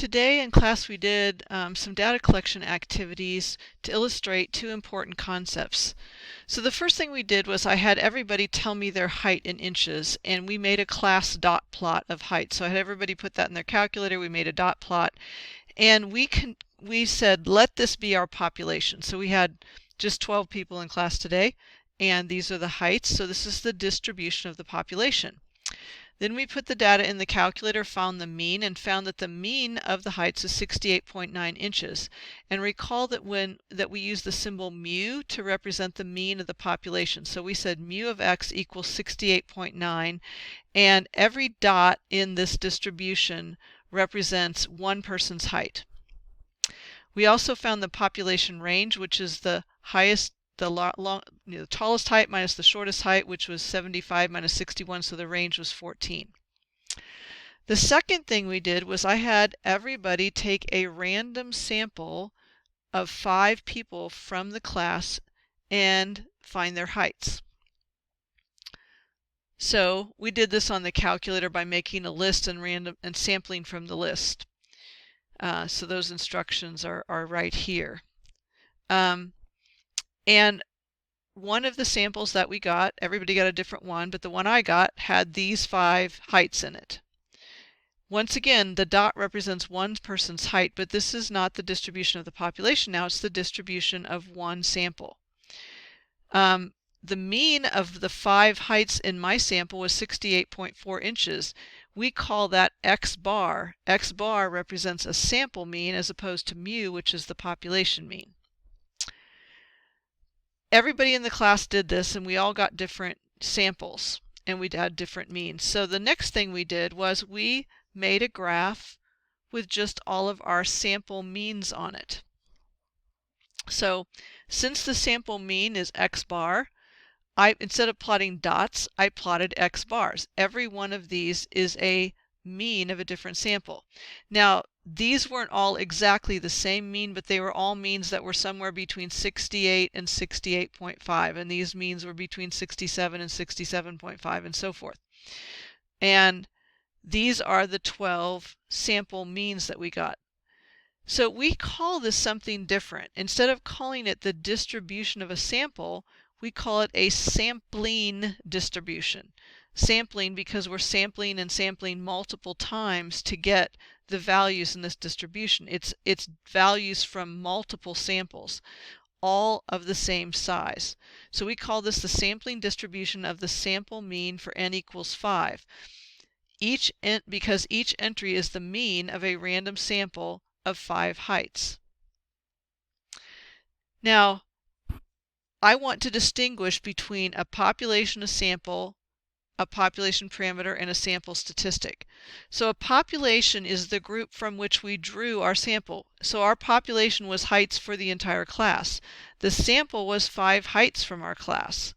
Today in class we did some data collection activities to illustrate two important concepts. So the first thing we did was I had everybody tell me their height in inches, and we made a class dot plot of height. So I had everybody put that in their calculator, we made a dot plot, and we said let this be our population. So we had just 12 people in class today, and these are the heights. So this is the distribution of the population. Then we put the data in the calculator, found the mean, and found that the mean of the heights is 68.9 inches. And recall that we use the symbol mu to represent the mean of the population. So we said mu of x equals 68.9, and every dot in this distribution represents one person's height. We also found the population range, which is the tallest height minus the shortest height, which was 75 minus 61, so the range was 14. The second thing we did was I had everybody take a random sample of 5 people from the class and find their heights. So we did this on the calculator by making a list and sampling from the list. So those instructions are right here. And one of the samples that we got, everybody got a different one, but the one I got had these 5 heights in it. Once again, the dot represents one person's height, but this is not the distribution of the population now, it's the distribution of one sample. The mean of the 5 heights in my sample was 68.4 inches. We call that x bar. X bar represents a sample mean as opposed to mu, which is the population mean. Everybody in the class did this, and we all got different samples, and we had different means. So the next thing we did was we made a graph with just all of our sample means on it. So since the sample mean is x bar, instead of plotting dots, I plotted x bars. Every one of these is a mean of a different sample. Now, these weren't all exactly the same mean, but they were all means that were somewhere between 68 and 68.5, and these means were between 67 and 67.5 and so forth. And these are the 12 sample means that we got. So we call this something different. Instead of calling it the distribution of a sample, we call it a sampling distribution. Sampling because we're sampling and sampling multiple times to get the values in this distribution. It's values from multiple samples, all of the same size. So we call this the sampling distribution of the sample mean for n equals 5. Because each entry is the mean of a random sample of 5 heights. Now, I want to distinguish between a population sample, a population parameter, and a sample statistic. So a population is the group from which we drew our sample. So our population was heights for the entire class. The sample was 5 heights from our class.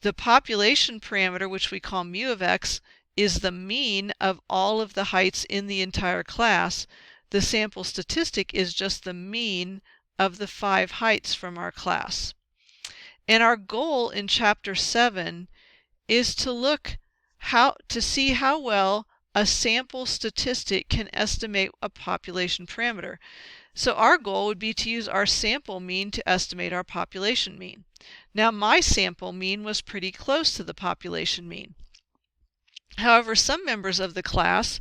The population parameter, which we call mu of x, is the mean of all of the heights in the entire class. The sample statistic is just the mean of the 5 heights from our class. And our goal in Chapter 7 is to see how well a sample statistic can estimate a population parameter. So our goal would be to use our sample mean to estimate our population mean. Now my sample mean was pretty close to the population mean. However, some members of the class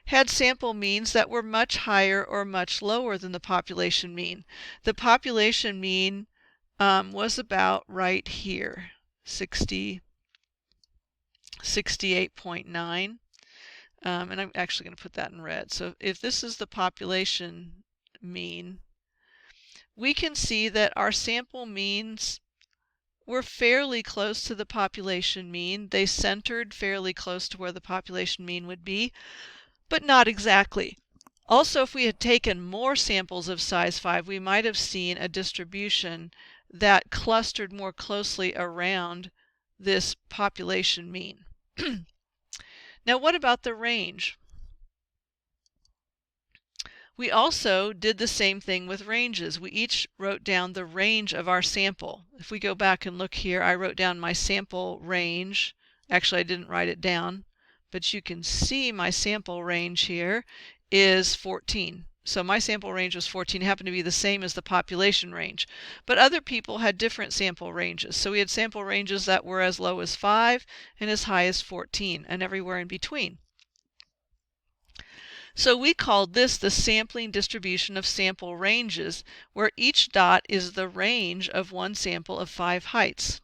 had sample means that were much higher or much lower than the population mean. The population mean was about right here, 68.9, and I'm actually going to put that in red. So if this is the population mean, we can see that our sample means were fairly close to the population mean. They centered fairly close to where the population mean would be, but not exactly. Also, if we had taken more samples of size 5, we might have seen a distribution that clustered more closely around this population mean. Now, what about the range? We also did the same thing with ranges. We each wrote down the range of our sample. If we go back and look here, I wrote down my sample range. Actually, I didn't write it down, but you can see my sample range here. is 14. So my sample range was 14. It happened to be the same as the population range. But other people had different sample ranges. So we had sample ranges that were as low as 5 and as high as 14 and everywhere in between. So we called this the sampling distribution of sample ranges, where each dot is the range of one sample of 5 heights.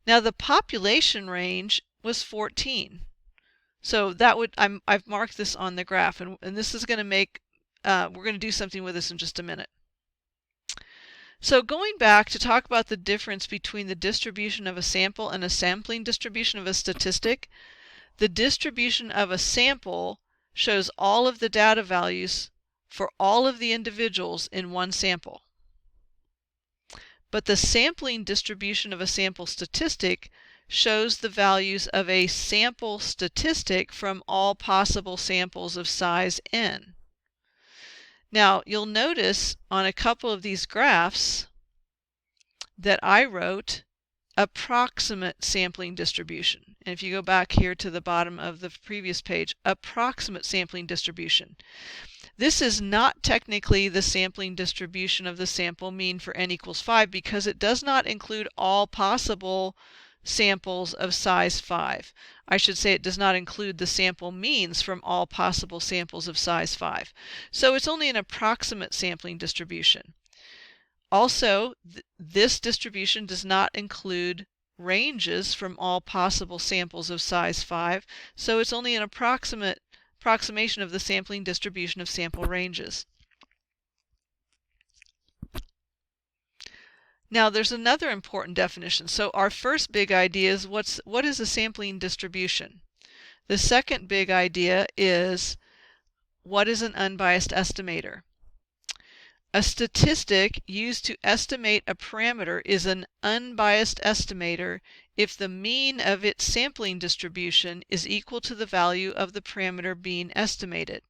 Now the population range was 14. So that would, I've marked this on the graph, and this is going to make, we're going to do something with this in just a minute. So going back to talk about the difference between the distribution of a sample and a sampling distribution of a statistic, the distribution of a sample shows all of the data values for all of the individuals in one sample. But the sampling distribution of a sample statistic shows the values of a sample statistic from all possible samples of size n. Now, you'll notice on a couple of these graphs that I wrote approximate sampling distribution. And if you go back here to the bottom of the previous page, approximate sampling distribution. This is not technically the sampling distribution of the sample mean for n equals 5 because it does not include all possible samples of size 5. I should say it does not include the sample means from all possible samples of size 5. So it's only an approximate sampling distribution. Also, this distribution does not include ranges from all possible samples of size 5, so it's only an approximation of the sampling distribution of sample ranges. Now there's another important definition. So our first big idea is what is a sampling distribution? The second big idea is what is an unbiased estimator? A statistic used to estimate a parameter is an unbiased estimator if the mean of its sampling distribution is equal to the value of the parameter being estimated.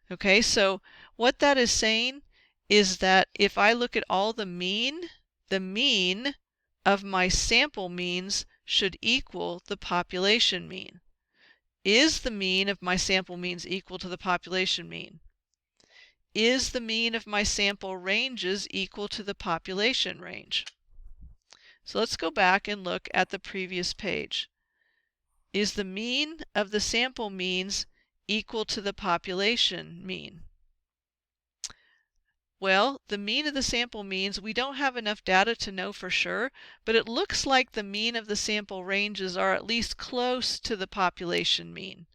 Okay, so what that is saying is that if I look at all the mean of my sample means should equal the population mean. Is the mean of my sample means equal to the population mean? Is the mean of my sample ranges equal to the population range? So let's go back and look at the previous page. Is the mean of the sample means equal to the population mean? Well, the mean of the sample means, we don't have enough data to know for sure, but it looks like the mean of the sample ranges are at least close to the population mean.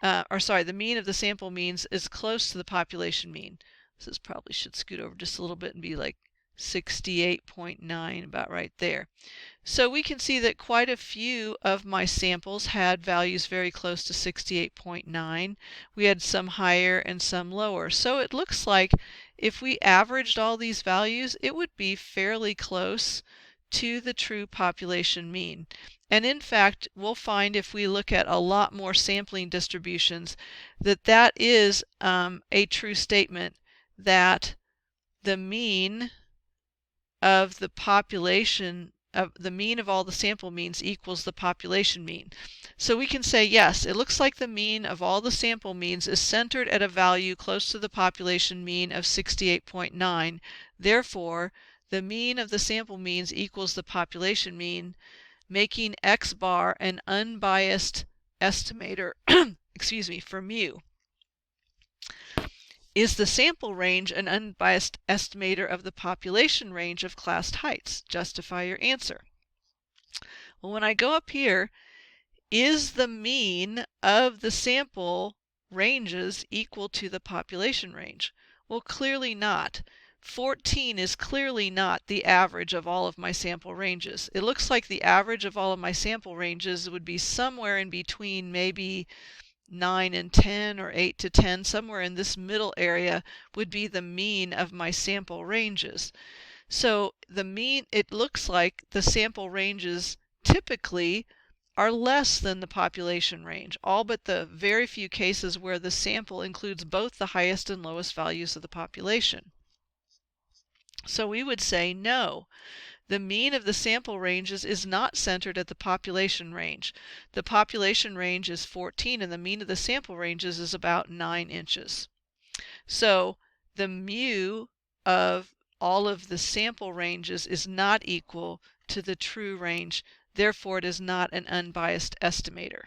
The mean of the sample means is close to the population mean. This probably should scoot over just a little bit and be like 68.9, about right there. So we can see that quite a few of my samples had values very close to 68.9. We had some higher and some lower. So it looks like if we averaged all these values, it would be fairly close to the true population mean. And in fact, we'll find if we look at a lot more sampling distributions that that is a true statement, that the mean of the population the mean of all the sample means equals the population mean. So we can say, yes, it looks like the mean of all the sample means is centered at a value close to the population mean of 68.9. Therefore, the mean of the sample means equals the population mean, making X bar an unbiased estimator excuse me, for mu. Is the sample range an unbiased estimator of the population range of classed heights? Justify your answer. Well, when I go up here, is the mean of the sample ranges equal to the population range? Well, clearly not. 14 is clearly not the average of all of my sample ranges. It looks like the average of all of my sample ranges would be somewhere in between maybe 9 and 10 or 8 to 10, somewhere in this middle area would be the mean of my sample ranges. So the mean, it looks like the sample ranges typically are less than the population range, all but the very few cases where the sample includes both the highest and lowest values of the population. So we would say no. The mean of the sample ranges is not centered at the population range. The population range is 14 and the mean of the sample ranges is about 9 inches. So the mu of all of the sample ranges is not equal to the true range, therefore it is not an unbiased estimator.